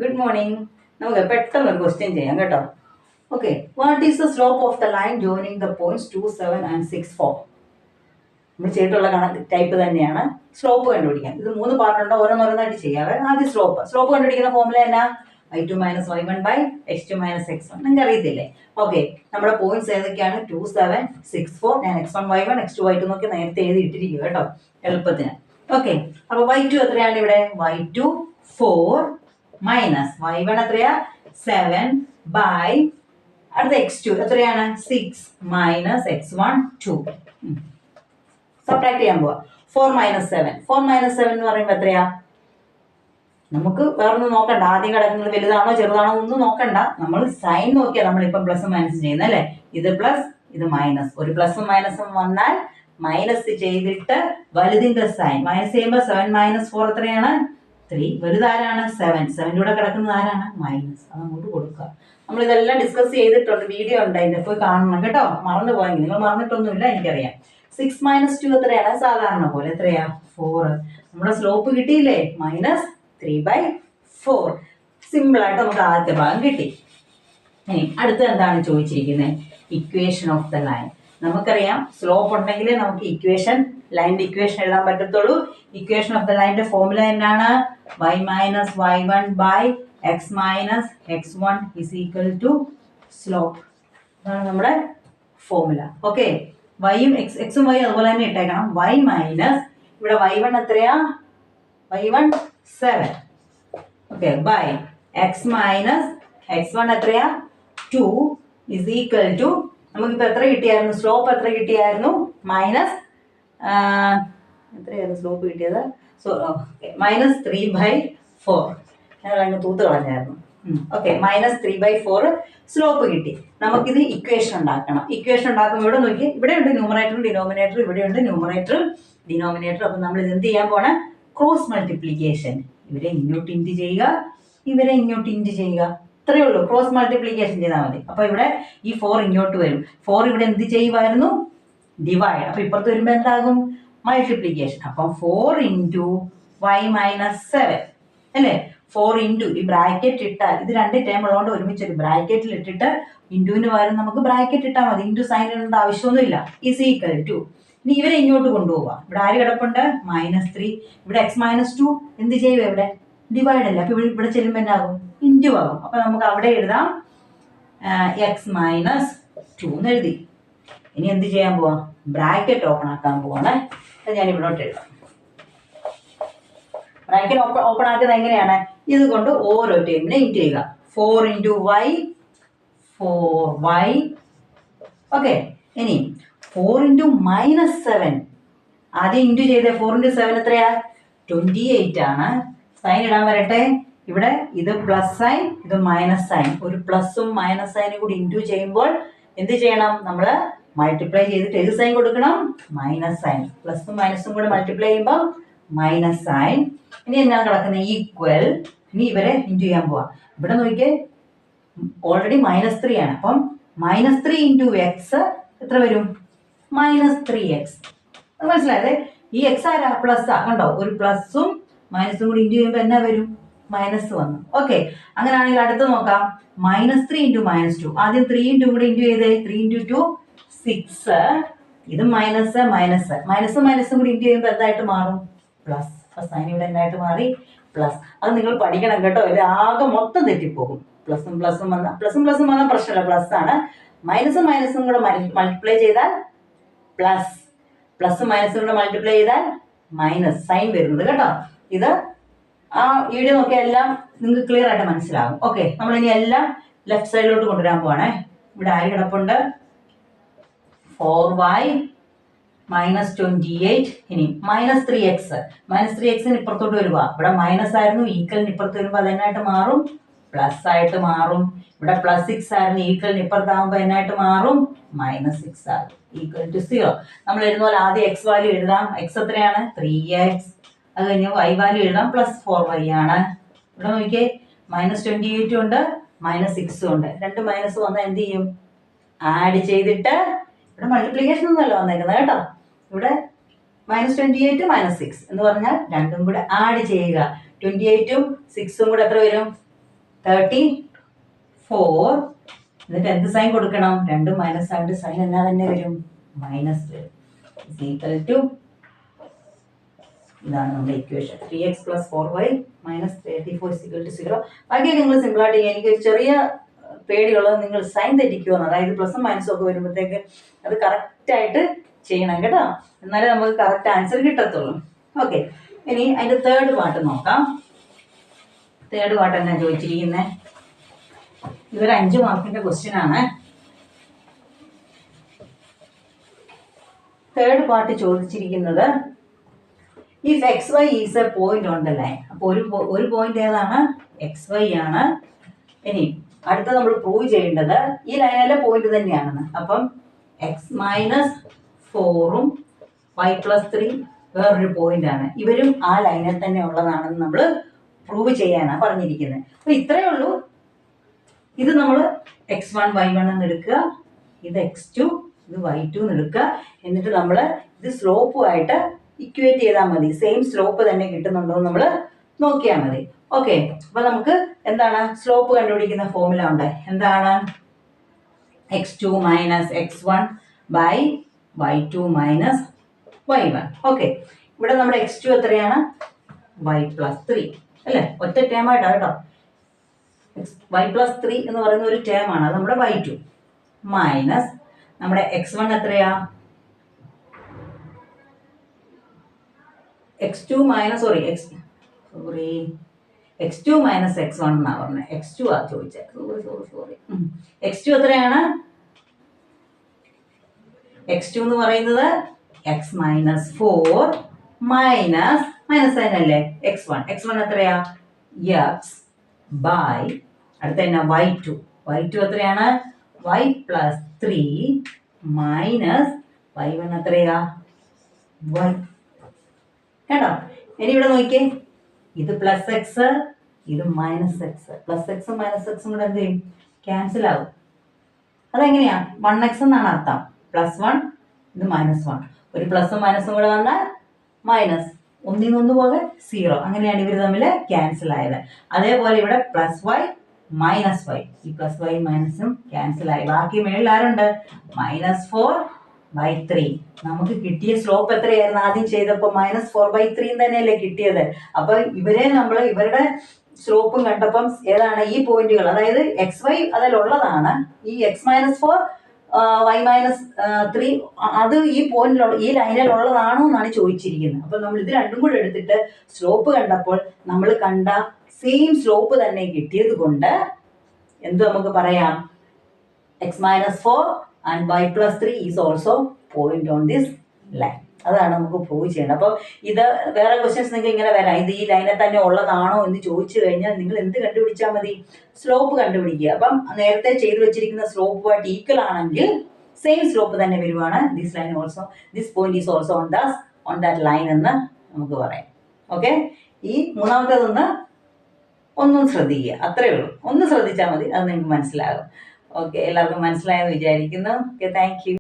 Good morning. നമുക്ക് പെട്ടെന്ന് ഒരു ക്വസ്റ്റ്യൻ ചെയ്യാം കേട്ടോ. Okay, what is the slope of the line joining the points 2, 7 and 6, 4? നമ്മൾ ചെയ്തിട്ടുള്ള ടൈപ്പ് തന്നെയാണ്. സ്ലോപ്പ് കണ്ടുപിടിക്കാൻ ഇത് 3 പാർട്ടുണ്ട്, ഓരോന്നോരോന്നായിട്ട് ചെയ്യാവേ. ആദ്യം സ്ലോപ്പ് കണ്ടുപിടിക്കുന്ന ഫോമുല എന്നാ? y2 minus y1 by x2 minus x1. നിങ്ങൾക്ക് അറിയത്തില്ലേ? ഓക്കെ, നമ്മുടെ പോയിന്റ്സ് ഏതൊക്കെയാണ്? 2, 7, 6, 4. ഞാൻ x1 y1 x2 y2 നോക്കി നേരത്തെ എഴുതി ഇട്ടിരിക്കുക കേട്ടോ, എളുപ്പത്തിന്. ഓക്കെ, അപ്പൊ y2 എത്രയാണ് ഇവിടെ? y2 4 മൈനസ് y1 എത്രയാ? 7 ബൈ അടുത്ത x2 എത്രയാണ്? 6 മൈനസ് x1 2. സബ്ട്രാക്ട് ചെയ്യാൻ പോവാ. 4 മൈനസ് 7 എന്ന് പറയുമ്പോൾ എത്രയാ? നമുക്ക് വേറൊന്നും നോക്കണ്ട, ആദ്യം കിടക്കുന്നത് വലുതാണോ ചെറുതാണോ ഒന്നും നോക്കണ്ട. നമ്മൾ സൈൻ നോക്കിയാൽ നമ്മളിപ്പം പ്ലസും മൈനസും ചെയ്യുന്നത് അല്ലേ? ഇത് പ്ലസ് ഇത് മൈനസ്. ഒരു പ്ലസും മൈനസും വന്നാൽ മൈനസ് ചെയ്തിട്ട് വലുതിന്റെ സൈൻ മൈനസ് ചെയ്യുമ്പോൾ 7 മൈനസ് 4 എത്രയാണ്? 3. വലുതാരാണ്? 7. കൂടെ കിടക്കുന്നത് ആരാണ്? മൈനസ്. അത് അങ്ങോട്ട് കൊടുക്കുക. നമ്മൾ ഇതെല്ലാം ഡിസ്കസ് ചെയ്തിട്ടുണ്ട്, വീഡിയോ ഉണ്ട്, അതിന്റെ പോയി കാണണം കേട്ടോ. മറന്നു പോയെങ്കിൽ, നിങ്ങൾ മറന്നിട്ടൊന്നുമില്ല എനിക്കറിയാം. 6 മൈനസ് 2 എത്രയാണ്? സാധാരണ പോലെ എത്രയാ? 4. നമ്മുടെ സ്ലോപ്പ് കിട്ടിയില്ലേ? മൈനസ് 3/4. സിമ്പിൾ ആയിട്ട് നമുക്ക് ആദ്യത്തെ ഭാഗം കിട്ടി. ഇനി അടുത്ത എന്താണ് ചോദിച്ചിരിക്കുന്നത്? Equation of the line. നമുക്കറിയാം സ്ലോപ്പ് ഉണ്ടെങ്കിലേ നമുക്ക് ലൈനിന്റെ ഇക്വേഷൻ എഴുതാൻ പറ്റത്തുള്ളൂ. ഇക്വേഷൻ ഓഫ് ദ ലൈനിന്റെ ഫോർമുല എന്താണ്? y minus y1 by x minus x1 is equal to slope. അതാണ് നമ്മുടെ ഫോർമുല. ഓക്കെ, വൈയും എക്സും വൈയും അതുപോലെ തന്നെ ഇട്ടേക്കണം. y മൈനസ് ഇവിടെ y1 എത്രയാ? y1 7. Okay, by x minus x1 എത്രയാ? 2 ഇസ് ഈക്വൽ ടു നമുക്കിപ്പോൾ എത്ര കിട്ടിയായിരുന്നു? സ്ലോപ്പ് എത്ര കിട്ടിയായിരുന്നു? മൈനസ് എത്രയായിരുന്നു സ്ലോപ്പ് കിട്ടിയത്? മൈനസ് 3/4. ഞങ്ങൾ തൂത്ത് കളഞ്ഞായിരുന്നു. ഓക്കെ, മൈനസ് 3/4 സ്ലോപ്പ് കിട്ടി. നമുക്കിത് ഇക്വേഷൻ ഉണ്ടാക്കണം. ഇക്വേഷൻ ഉണ്ടാക്കുമ്പോൾ ഇവിടെ നോക്കി, ഇവിടെ ഉണ്ട് ന്യൂമറേറ്ററും ഡിനോമിനേറ്റർ, ഇവിടെ ഉണ്ട് ന്യൂമറേറ്റർ ഡിനോമിനേറ്റർ. അപ്പം നമ്മൾ ഇതെന്ത് ചെയ്യാൻ പോണ? Cross multiplication. ഇവരെ ഇങ്ങോട്ട് ഇൻറ്റ് ചെയ്യുക, ഇവരെ ഇങ്ങോട്ട് ഇൻറ്റ് ചെയ്യുക. ഇത്രയേ ഉള്ളൂ. ക്രോസ് മൾട്ടിപ്ലിക്കേഷൻ ചെയ്താൽ മതി. അപ്പൊ ഇവിടെ ഈ 4 ഇങ്ങോട്ട് വരും. 4 ഇവിടെ എന്ത് ചെയ്യുമായിരുന്നു? ഡിവൈഡ്. അപ്പൊ ഇപ്പുറത്ത് വരുമ്പോ എന്താകും? മൾട്ടിപ്ലിക്കേഷൻ. അപ്പം 4 ഇൻറ്റു y മൈനസ് 7 അല്ലേ? 4 ഇൻറ്റു ഈ ബ്രാക്കറ്റ് ഇട്ടാൽ, ഇത് രണ്ട് ടേം ഉള്ളതുകൊണ്ട് ഒരുമിച്ച് ഒരു ബ്രാക്കറ്റിൽ ഇട്ടിട്ട് ഇൻറ്റുവിന് പകരം നമുക്ക് ബ്രാക്കറ്റ് ഇട്ടാൽ മതി. ഇൻറ്റു സൈൻ ഇടേണ്ട ആവശ്യമൊന്നുമില്ല. Is equal to. ഇനി ഇവരെ ഇങ്ങോട്ട് കൊണ്ടുപോവാം. ഇവിടെ ആര് കിടപ്പുണ്ട്? -3. ഇവിടെ x മൈനസ് 2 എന്ത് ചെയ്യും? ഇവിടെ ഡിവൈഡ് അല്ല. അപ്പൊ ഇവിടെ ചെല്ലുമ്പോൾ എന്നാകും? ഇൻറ്റു ആകും. അപ്പൊ നമുക്ക് അവിടെ എഴുതാം x മൈനസ് 2 എന്ന് എഴുതി. ഇനി എന്ത് ചെയ്യാൻ പോവാം? ബ്രാക്കറ്റ് ഓപ്പൺ ആക്കാൻ പോവാണ്. അത് ഞാൻ ഇവിടോട്ട് എഴുതാം. ബ്രാക്കറ്റ് ഓപ്പൺ ആക്കുന്നത് എങ്ങനെയാണ്? ഇത് കൊണ്ട് ഓരോ ടേമിനെ ഇൻറ്റു ചെയ്യുക. 4 ഇൻറ്റു y 4y. ഓക്കെ, ഇനി 4 ഇൻറ്റു മൈനസ് 7. ആദ്യം ഇൻറ്റു ചെയ്തേ. 4 ഇൻറ്റു 7 എത്രയാ? 28 ആണ്. സൈൻ ഇടാൻ വരട്ടെ. ഇവിടെ ഇത് പ്ലസ് സൈൻ, ഇത് മൈനസ് സൈൻ. ഒരു പ്ലസും മൈനസ് സൈനും കൂടി ഇൻറ്റു ചെയ്യുമ്പോൾ എന്ത് ചെയ്യണം? നമ്മൾ മൾട്ടിപ്ലൈ ചെയ്തിട്ട് ഏത് സൈൻ കൊടുക്കണം? Minus sign. പ്ലസും മൈനസും കൂടെ മൾട്ടിപ്ലൈ ചെയ്യുമ്പോൾ മൈനസ് സൈൻ. ഇനി എന്നാ കിടക്കുന്നത്? ഈക്വൽ. ഇനി ഇവരെ ഇൻറ്റു ചെയ്യാൻ പോവാം. ഇവിടെ നോക്കിയേ, ഓൾറെഡി -3 ആണ്. അപ്പം -3 ഇൻറ്റു എക്സ് എത്ര വരും? -3x. അത് മനസ്സിലായത്? ഈ എക്സ് ആരാ? പ്ലസ് ആ. കണ്ടോ, ഒരു പ്ലസും മൈനസും കൂടി ഇൻറ്റു ചെയ്യുമ്പോൾ എന്നാ വരും? മൈനസ് വന്നു. ഓക്കെ, അങ്ങനെയാണെങ്കിൽ അടുത്ത് നോക്കാം. -3 ഇൻറ്റു -2. ആദ്യം 3 ഇൻറ്റു കൂടെ ഇൻറ്റു ചെയ്തേ. 3 ഇൻറ്റു 2 6. ഇത് മൈനസ് മൈനസും കൂടി ഇൻറ്റു ചെയ്യുമ്പോൾ എന്തായിട്ട് മാറും? പ്ലസ്. സൈൻ ഇവിടെ എന്തായിട്ട് മാറി? പ്ലസ്. അത് നിങ്ങൾ പഠിക്കണം കേട്ടോ. ഇത് ആകെ മൊത്തം തെറ്റിപ്പോകും. പ്ലസും പ്ലസും വന്നാൽ പ്രശ്നമില്ല, പ്ലസ് ആണ്. മൈനസും കൂടെ മൾട്ടിപ്ലൈ ചെയ്താൽ പ്ലസ്, പ്ലസും മൈനസും കൂടെ മൾട്ടിപ്ലൈ ചെയ്താൽ മൈനസ് സൈൻ വരുന്നത് കേട്ടോ. ഇത് ആ വീഡിയോ നോക്കിയാൽ എല്ലാം നിങ്ങൾക്ക് ക്ലിയർ ആയിട്ട് മനസ്സിലാകും. ഓക്കെ, നമ്മളിനി എല്ലാം ലെഫ്റ്റ് സൈഡിലോട്ട് കൊണ്ടുവരാൻ പോവാണേ. ഇവിടെ ആര് കിടപ്പുണ്ട്? 4y minus 28. ഇനി -3x ഇപ്പുറത്തോട്ട് വരുക. ഇവിടെ മൈനസ് ആയിരുന്നു, ഈക്വലിന് ഇപ്പുറത്ത് വരുമ്പോൾ അതെന്നായിട്ട് മാറും? പ്ലസ് ആയിട്ട് മാറും. ഇവിടെ +6 ആയിരുന്നു, ഈക്വലിന് ഇപ്പുറത്താകുമ്പോൾ എന്നായിട്ട് മാറും? -6 ആകും. Equal to 0. നമ്മൾ എഴുതുന്ന പോലെ ആദ്യം x വാല്യൂ എഴുതാം. x എത്രയാണ്? 3x. അത് കഴിഞ്ഞ് y വാല്യൂ എഴുതാം. +4y ആണ്. ഇവിടെ നോക്കിയേ, -28 ഉണ്ട്, -6 ഉണ്ട്. രണ്ട് മൈനസ് വന്നാൽ എന്ത് ചെയ്യും? ആഡ് ചെയ്തിട്ട്, ഇവിടെ മൾട്ടിപ്ലിക്കേഷൻ ഒന്നുമല്ല വന്നേക്കുന്നത് കേട്ടോ. ഇവിടെ -28 -6 എന്ന് പറഞ്ഞാൽ രണ്ടും കൂടെ ആഡ് ചെയ്യുക. 28ഉം 6ഉം കൂടെ എത്ര വരും? 34. എന്നിട്ട് എന്ത് സൈൻ കൊടുക്കണം? 2 മൈനസ് ആയിട്ട് സൈൻ എന്നാ തന്നെ വരും? മൈനസ് വരും. ഈക്വൽ ടു, ഇതാണ് നമ്മുടെ ഇക്വേഷൻ. 3x + 4y - 34 = 0. ബാക്കിയൊക്കെ നിങ്ങൾ സിമ്പിളായിട്ട് ചെയ്യാം. എനിക്ക് ഒരു ചെറിയ പേടിയുള്ളത് നിങ്ങൾ സൈൻ തെറ്റിക്കുമെന്ന്. അതായത് പ്ലസും മൈനസും ഒക്കെ വരുമ്പോഴത്തേക്ക് അത് കറക്റ്റായിട്ട് ചെയ്യണം കേട്ടോ. എന്നാലേ നമുക്ക് കറക്റ്റ് ആൻസർ കിട്ടത്തുള്ളൂ. ഓക്കെ, ഇനി അതിൻ്റെ തേർഡ് പാർട്ട് നോക്കാം. തേർഡ് പാർട്ട് എന്നാ ചോദിച്ചിരിക്കുന്നത്? ഇതൊരു 5 മാർക്കിന്റെ ക്വസ്റ്റ്യൻ ആണ്. തേർഡ് പാർട്ട് ചോദിച്ചിരിക്കുന്നത് if xy is A point on the line. അപ്പോൾ ഒരു പോയിന്റ് ഏതാണ്? xy ആണ്. ഇനി അടുത്ത നമ്മൾ പ്രൂവ് ചെയ്യേണ്ടത് ഈ ലൈനിലെ പോയിന്റ് തന്നെയാണെന്ന്. അപ്പം x - 4ഉം y + 3 വേറൊരു പോയിന്റ് ആണ്. ഇവരും ആ ലൈനിൽ തന്നെ ഉള്ളതാണെന്ന് നമ്മൾ പ്രൂവ് ചെയ്യാനാണ് പറഞ്ഞിരിക്കുന്നത്. അപ്പൊ ഇത്രയേ ഉള്ളൂ. ഇത് നമ്മൾ x1 y1 എന്ന് എടുക്കുക, ഇത് x2 ഇത് y2 എന്ന് എടുക്കുക. എന്നിട്ട് നമ്മൾ ഇത് സ്ലോപ്പുമായിട്ട് ഇക്വേറ്റ് ചെയ്താൽ മതി. സെയിം സ്ലോപ്പ് തന്നെ കിട്ടുന്നുണ്ടോ എന്ന് നമ്മൾ നോക്കിയാൽ മതി. ഓക്കെ, അപ്പൊ നമുക്ക് എന്താണ് സ്ലോപ്പ് കണ്ടുപിടിക്കുന്ന ഫോർമുല ഉണ്ട്. എന്താണ്? x2 - x1 / y2 - y1. Okay, ഇവിടെ നമ്മുടെ x2 എത്രയാണ്? y + 3 അല്ലേ? ഒറ്റ ടേം ആയിട്ടാണ് കേട്ടോ. y + 3 എന്ന് പറയുന്ന ഒരു ടേം ആണ്. അത് നമ്മുടെ y2 മൈനസ് നമ്മുടെ x1 എത്രയാ? x2 - x1 എന്നാ പറഞ്ഞത്. x2 ആ ചോദിച്ചത്. സോറി. x2 എത്രയാണ്? x2 എന്ന് പറയുന്നത് x - 4 മൈനസ് അതിനല്ലേ x1. x1 എത്രയാ? x അടുത്ത തന്നെ y2 എത്രയാണ്? y + 3 മൈനസ് y1 എത്രയാ? y. കേട്ടോ? ഇനി ഇവിടെ നോക്കിയേ, ഇത് +x ഇത് -x. +x -x കൂടെ എന്ത് ചെയ്യും? ക്യാൻസൽ ആവും. അതെങ്ങനെയാ? 1x എന്നാണ് അർത്ഥം. +1 ഇത് -1. ഒരു പ്ലസും മൈനസും കൂടെ വന്നാൽ മൈനസ്. ഒന്നിൽ നിന്ന് പോലെ 0. അങ്ങനെയാണ് ഇവർ തമ്മിൽ ക്യാൻസൽ ആയത്. അതേപോലെ ഇവിടെ +y -y. ഈ +y മൈനസും ക്യാൻസൽ ആയി. ബാക്കി മേളിൽ ആരുണ്ട്? -4/3. നമുക്ക് കിട്ടിയ സ്ലോപ്പ് എത്രയായിരുന്നു? ആദ്യം ചെയ്തപ്പോൾ -4/3 തന്നെയല്ലേ കിട്ടിയത്. അപ്പൊ ഇവരുടെ സ്ലോപ്പും കണ്ടപ്പം ഏതാണ് ഈ പോയിന്റുകൾ? അതായത് xy അതിലുള്ളതാണ്. ഈ x - 4 y - 3 അത് ഈ പോയിന്റിലുള്ള ഈ ലൈനിലുള്ളതാണോ എന്നാണ് ചോദിച്ചിരിക്കുന്നത്. അപ്പൊ നമ്മൾ ഇത് രണ്ടും കൂടെ എടുത്തിട്ട് സ്ലോപ്പ് കണ്ടപ്പോൾ നമ്മൾ കണ്ട സെയിം സ്ലോപ്പ് തന്നെ കിട്ടിയത് കൊണ്ട് എന്ത് നമുക്ക് പറയാം? x - 4 and y + 3 is also point on this line. അതാണ് നമുക്ക് പ്രൂവ് ചെയ്യേണ്ടത്. അപ്പോൾ ഇത് വേറെ ക്വസ്റ്റ്യൻസ് നിങ്ങൾക്ക് ഇങ്ങനെ വരാം. ഇത് ഈ ലൈനിൽ തന്നെ ഉള്ളതാണോ എന്ന് ചോദിച്ചു കഴിഞ്ഞാൽ നിങ്ങൾ എന്ത് കണ്ടുപിടിച്ചാൽ മതി? സ്ലോപ്പ് കണ്ടുപിടിക്കുക. അപ്പം നേരത്തെ ചെയ്തു വെച്ചിരിക്കുന്ന സ്ലോപ്പുമായിട്ട് ഈക്വൽ ആണെങ്കിൽ സെയിം സ്ലോപ്പ് തന്നെ വരുവാണ്. This point is also on that line എന്ന് നമുക്ക് പറയാം. ഓക്കെ, ഈ മൂന്നാമത്തേതൊന്ന് ഒന്നും ശ്രദ്ധിക്കുക. അത്രേ ഉള്ളൂ. ഒന്ന് ശ്രദ്ധിച്ചാൽ മതി, അത് നിങ്ങൾക്ക് മനസ്സിലാകും. ഓക്കെ, എല്ലാവർക്കും മനസ്സിലായെന്ന് വിചാരിക്കുന്നു. Okay, thank you.